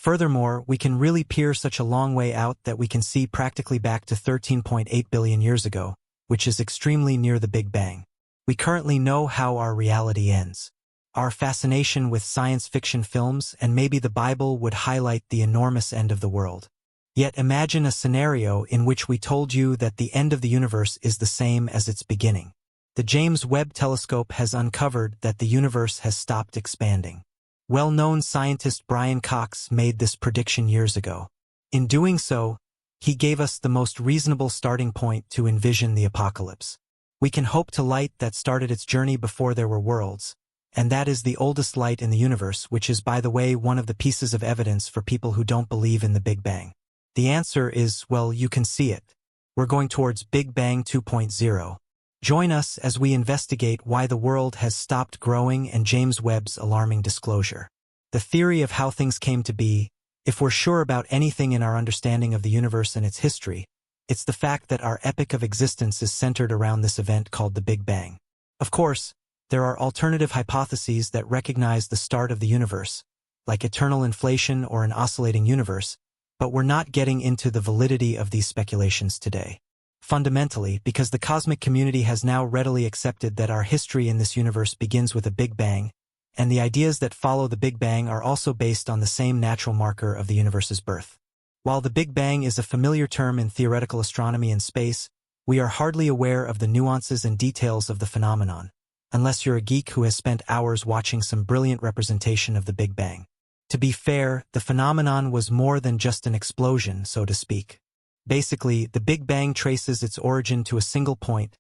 Furthermore, we can really peer such a long way out that we can see practically back to 13.8 billion years ago, which is extremely near the Big Bang. We currently know how our reality ends. Our fascination with science fiction films and maybe the Bible would highlight the enormous end of the world. Yet imagine a scenario in which we told you that the end of the universe is the same as its beginning. The James Webb Telescope has uncovered that the universe has stopped expanding. Well-known scientist Brian Cox made this prediction years ago. In doing so, he gave us the most reasonable starting point to envision the apocalypse. We can hope to light that started its journey before there were worlds, and that is the oldest light in the universe, which is, by the way, one of the pieces of evidence for people who don't believe in the Big Bang. The answer is, well, you can see it. We're going towards Big Bang 2.0. Join us as we investigate why the world has stopped growing and James Webb's alarming disclosure. The theory of how things came to be, if we're sure about anything in our understanding of the universe and its history, it's the fact that our epoch of existence is centered around this event called the Big Bang. Of course, there are alternative hypotheses that recognize the start of the universe, like eternal inflation or an oscillating universe, but we're not getting into the validity of these speculations today. Fundamentally, because the cosmic community has now readily accepted that our history in this universe begins with a Big Bang, and the ideas that follow the Big Bang are also based on the same natural marker of the universe's birth. While the Big Bang is a familiar term in theoretical astronomy and space, we are hardly aware of the nuances and details of the phenomenon, unless you're a geek who has spent hours watching some brilliant representation of the Big Bang. To be fair, the phenomenon was more than just an explosion, so to speak. Basically, the Big Bang traces its origin to a single point,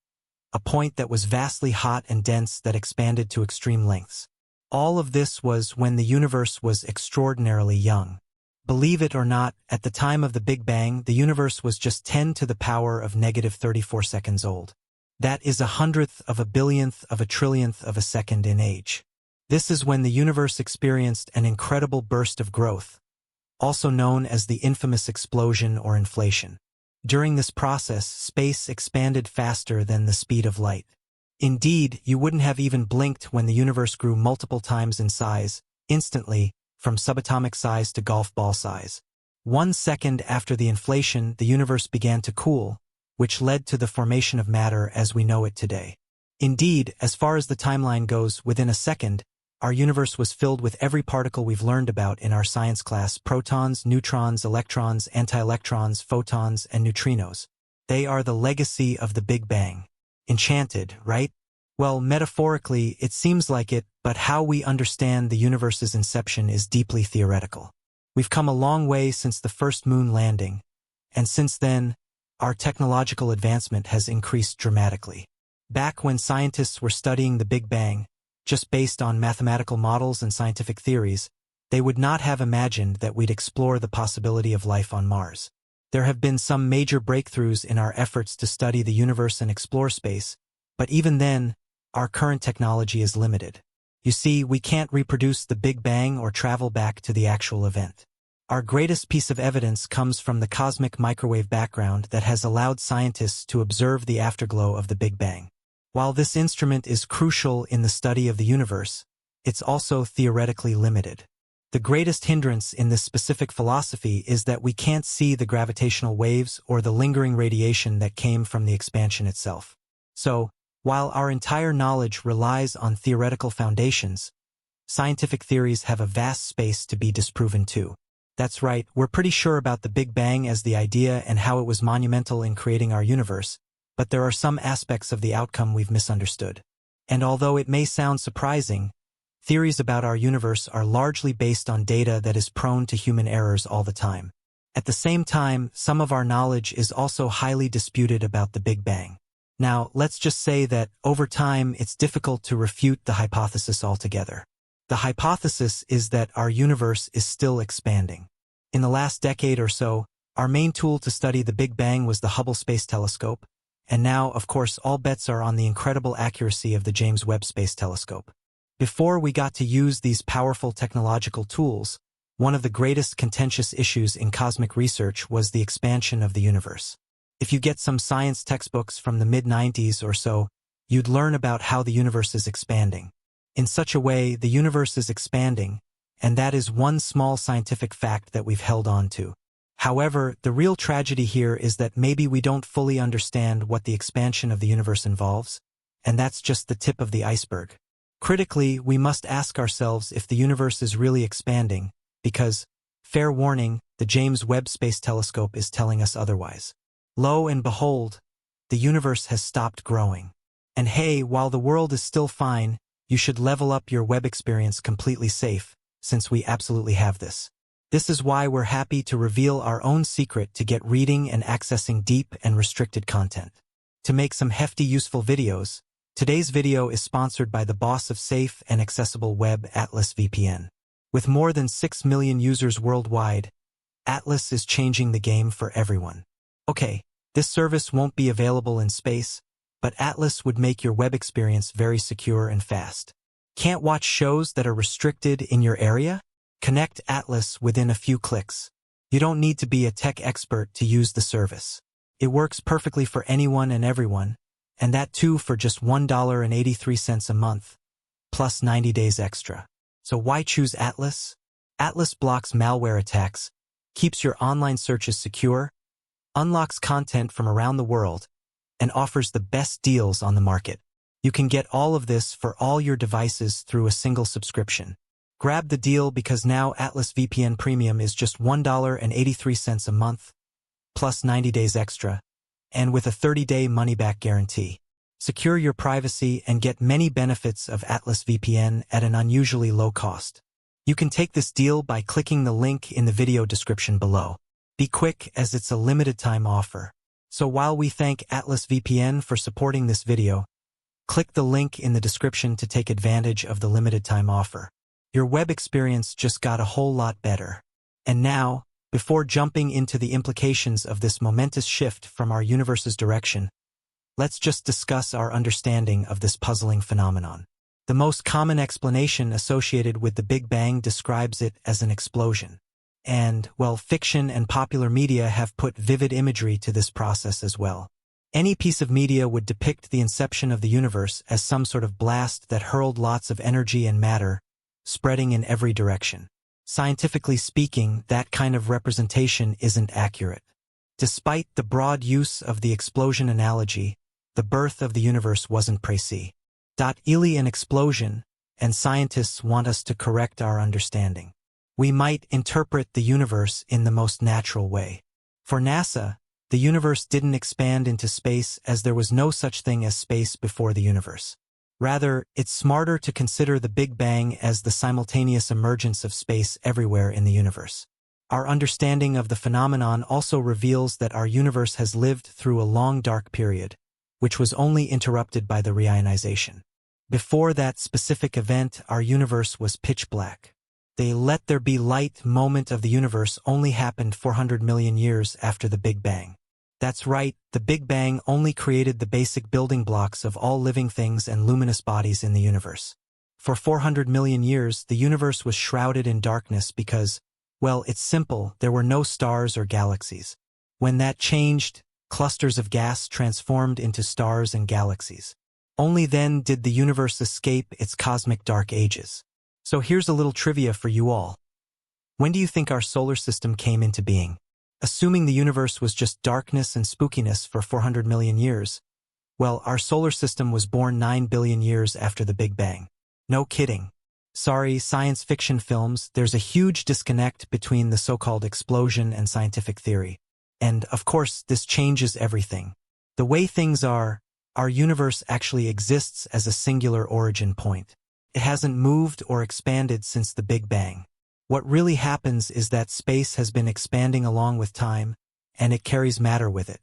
a point that was vastly hot and dense that expanded to extreme lengths. All of this was when the universe was extraordinarily young. Believe it or not, at the time of the Big Bang, the universe was just 10 to the power of negative 34 seconds old. That is 1/100th of a billionth of a trillionth of a second in age. This is when the universe experienced an incredible burst of growth, also known as the infamous explosion or inflation. During this process, space expanded faster than the speed of light. Indeed, you wouldn't have even blinked when the universe grew multiple times in size, instantly, from subatomic size to golf ball size. 1 second after the inflation, the universe began to cool, which led to the formation of matter as we know it today. Indeed, as far as the timeline goes, within a second, our universe was filled with every particle we've learned about in our science class: protons, neutrons, electrons, anti-electrons, photons, and neutrinos. They are the legacy of the Big Bang. Enchanted, right? Well, metaphorically, it seems like it, but how we understand the universe's inception is deeply theoretical. We've come a long way since the first moon landing, and since then, our technological advancement has increased dramatically. Back when scientists were studying the Big Bang, just based on mathematical models and scientific theories, they would not have imagined that we'd explore the possibility of life on Mars. There have been some major breakthroughs in our efforts to study the universe and explore space, but even then, our current technology is limited. You see, we can't reproduce the Big Bang or travel back to the actual event. Our greatest piece of evidence comes from the cosmic microwave background that has allowed scientists to observe the afterglow of the Big Bang. While this instrument is crucial in the study of the universe, it's also theoretically limited. The greatest hindrance in this specific philosophy is that we can't see the gravitational waves or the lingering radiation that came from the expansion itself. So, while our entire knowledge relies on theoretical foundations, scientific theories have a vast space to be disproven too. That's right, we're pretty sure about the Big Bang as the idea and how it was monumental in creating our universe, but there are some aspects of the outcome we've misunderstood. And although it may sound surprising, theories about our universe are largely based on data that is prone to human errors all the time. At the same time, some of our knowledge is also highly disputed about the Big Bang. Now, let's just say that, over time, it's difficult to refute the hypothesis altogether. The hypothesis is that our universe is still expanding. In the last decade or so, our main tool to study the Big Bang was the Hubble Space Telescope, and now, of course, all bets are on the incredible accuracy of the James Webb Space Telescope. Before we got to use these powerful technological tools, one of the greatest contentious issues in cosmic research was the expansion of the universe. If you get some science textbooks from the mid-90s or so, you'd learn about how the universe is expanding. In such a way, the universe is expanding, and that is one small scientific fact that we've held on to. However, the real tragedy here is that maybe we don't fully understand what the expansion of the universe involves, and that's just the tip of the iceberg. Critically, we must ask ourselves if the universe is really expanding, because, fair warning, the James Webb Space Telescope is telling us otherwise. Lo and behold, the universe has stopped growing. And hey, while the world is still fine, you should level up your web experience completely safe, since we absolutely have this. This is why we're happy to reveal our own secret to get reading and accessing deep and restricted content. To make some hefty useful videos, today's video is sponsored by the boss of safe and accessible web, Atlas VPN. With more than 6 million users worldwide, Atlas is changing the game for everyone. Okay, this service won't be available in space, but Atlas would make your web experience very secure and fast. Can't watch shows that are restricted in your area? Connect Atlas within a few clicks. You don't need to be a tech expert to use the service. It works perfectly for anyone and everyone, and that too for just $1.83 a month, plus 90 days extra. So why choose Atlas? Atlas blocks malware attacks, keeps your online searches secure, unlocks content from around the world, and offers the best deals on the market. You can get all of this for all your devices through a single subscription. Grab the deal because now Atlas VPN Premium is just $1.83 a month, plus 90 days extra, and with a 30-day money-back guarantee. Secure your privacy and get many benefits of Atlas VPN at an unusually low cost. You can take this deal by clicking the link in the video description below. Be quick as it's a limited-time offer. So while we thank Atlas VPN for supporting this video, click the link in the description to take advantage of the limited-time offer. Your web experience just got a whole lot better. And now, before jumping into the implications of this momentous shift from our universe's direction, let's just discuss our understanding of this puzzling phenomenon. The most common explanation associated with the Big Bang describes it as an explosion. And, well, fiction and popular media have put vivid imagery to this process as well. Any piece of media would depict the inception of the universe as some sort of blast that hurled lots of energy and matter, spreading in every direction. Scientifically speaking, that kind of representation isn't accurate. Despite the broad use of the explosion analogy, the birth of the universe wasn't précis. Really an explosion, and scientists want us to correct our understanding. We might interpret the universe in the most natural way. For NASA, the universe didn't expand into space as there was no such thing as space before the universe. Rather, it's smarter to consider the Big Bang as the simultaneous emergence of space everywhere in the universe. Our understanding of the phenomenon also reveals that our universe has lived through a long dark period, which was only interrupted by the reionization. Before that specific event, our universe was pitch black. The "let there be light" moment of the universe only happened 400 million years after the Big Bang. That's right, the Big Bang only created the basic building blocks of all living things and luminous bodies in the universe. For 400 million years, the universe was shrouded in darkness because, well, it's simple, there were no stars or galaxies. When that changed, clusters of gas transformed into stars and galaxies. Only then did the universe escape its cosmic dark ages. So here's a little trivia for you all. When do you think our solar system came into being? Assuming the universe was just darkness and spookiness for 400 million years, well, our solar system was born 9 billion years after the Big Bang. No kidding. Sorry, science fiction films, there's a huge disconnect between the so-called explosion and scientific theory. And, of course, this changes everything. The way things are, our universe actually exists as a singular origin point. It hasn't moved or expanded since the Big Bang. What really happens is that space has been expanding along with time, and it carries matter with it.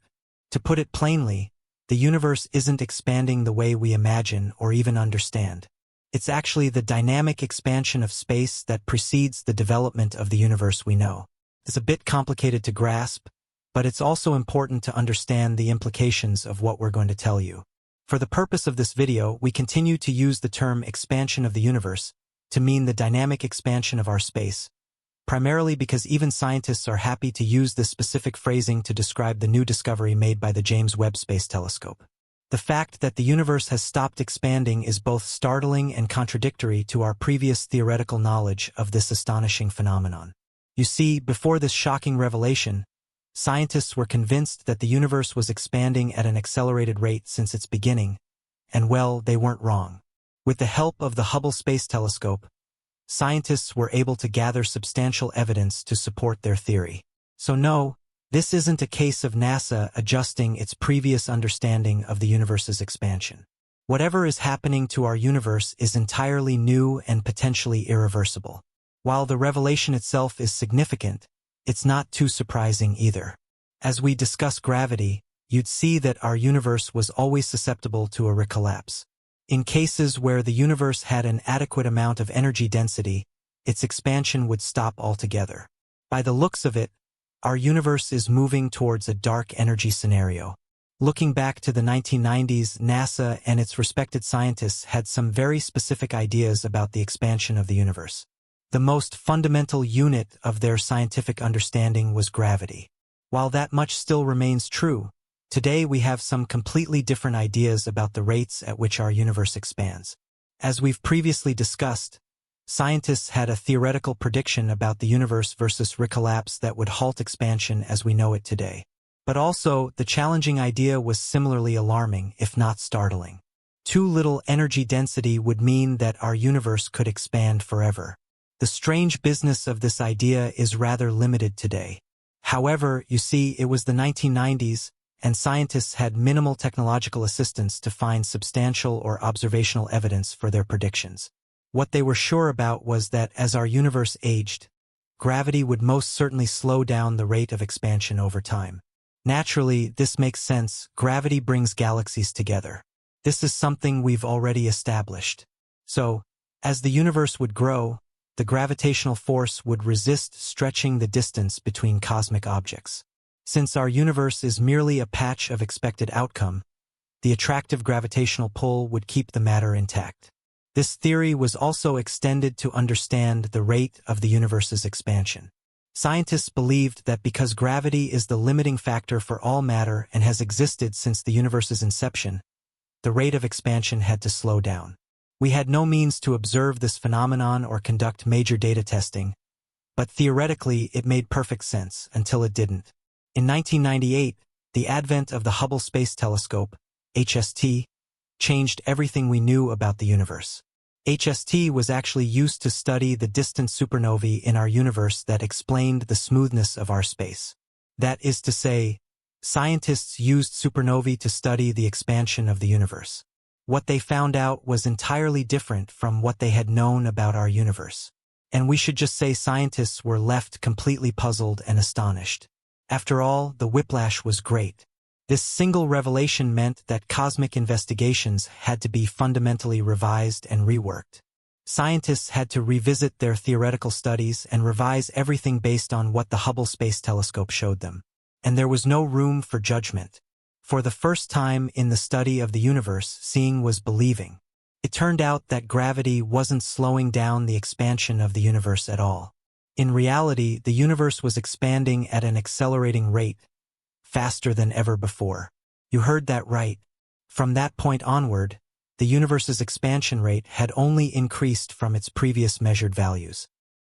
To put it plainly, the universe isn't expanding the way we imagine or even understand. It's actually the dynamic expansion of space that precedes the development of the universe we know. It's a bit complicated to grasp, but it's also important to understand the implications of what we're going to tell you. For the purpose of this video, we continue to use the term expansion of the universe to mean the dynamic expansion of our space, primarily because even scientists are happy to use this specific phrasing to describe the new discovery made by the James Webb Space Telescope. The fact that the universe has stopped expanding is both startling and contradictory to our previous theoretical knowledge of this astonishing phenomenon. You see, before this shocking revelation, scientists were convinced that the universe was expanding at an accelerated rate since its beginning, and well, they weren't wrong. With the help of the Hubble Space Telescope, scientists were able to gather substantial evidence to support their theory. So no, this isn't a case of NASA adjusting its previous understanding of the universe's expansion. Whatever is happening to our universe is entirely new and potentially irreversible. While the revelation itself is significant, it's not too surprising either. As we discuss gravity, you'd see that our universe was always susceptible to a recollapse. In cases where the universe had an adequate amount of energy density, its expansion would stop altogether. By the looks of it, our universe is moving towards a dark energy scenario. Looking back to the 1990s, NASA and its respected scientists had some very specific ideas about the expansion of the universe. The most fundamental unit of their scientific understanding was gravity. While that much still remains true, today we have some completely different ideas about the rates at which our universe expands. As we've previously discussed, scientists had a theoretical prediction about the universe versus recollapse that would halt expansion as we know it today. But also, the challenging idea was similarly alarming, if not startling. Too little energy density would mean that our universe could expand forever. The strange business of this idea is rather limited today. However, you see, it was the 1990s, and scientists had minimal technological assistance to find substantial or observational evidence for their predictions. What they were sure about was that as our universe aged, gravity would most certainly slow down the rate of expansion over time. Naturally, this makes sense. Gravity brings galaxies together. This is something we've already established. So, as the universe would grow, the gravitational force would resist stretching the distance between cosmic objects. Since our universe is merely a patch of expected outcome, the attractive gravitational pull would keep the matter intact. This theory was also extended to understand the rate of the universe's expansion. Scientists believed that because gravity is the limiting factor for all matter and has existed since the universe's inception, the rate of expansion had to slow down. We had no means to observe this phenomenon or conduct major data testing, but theoretically it made perfect sense until it didn't. In 1998, the advent of the Hubble Space Telescope, HST, changed everything we knew about the universe. HST was actually used to study the distant supernovae in our universe that explained the smoothness of our space. That is to say, scientists used supernovae to study the expansion of the universe. What they found out was entirely different from what they had known about our universe. And we should just say scientists were left completely puzzled and astonished. After all, the whiplash was great. This single revelation meant that cosmic investigations had to be fundamentally revised and reworked. Scientists had to revisit their theoretical studies and revise everything based on what the Hubble Space Telescope showed them. And there was no room for judgment. For the first time in the study of the universe, seeing was believing. It turned out that gravity wasn't slowing down the expansion of the universe at all. In reality, the universe was expanding at an accelerating rate, faster than ever before. You heard that right. From that point onward, the universe's expansion rate had only increased from its previous measured values.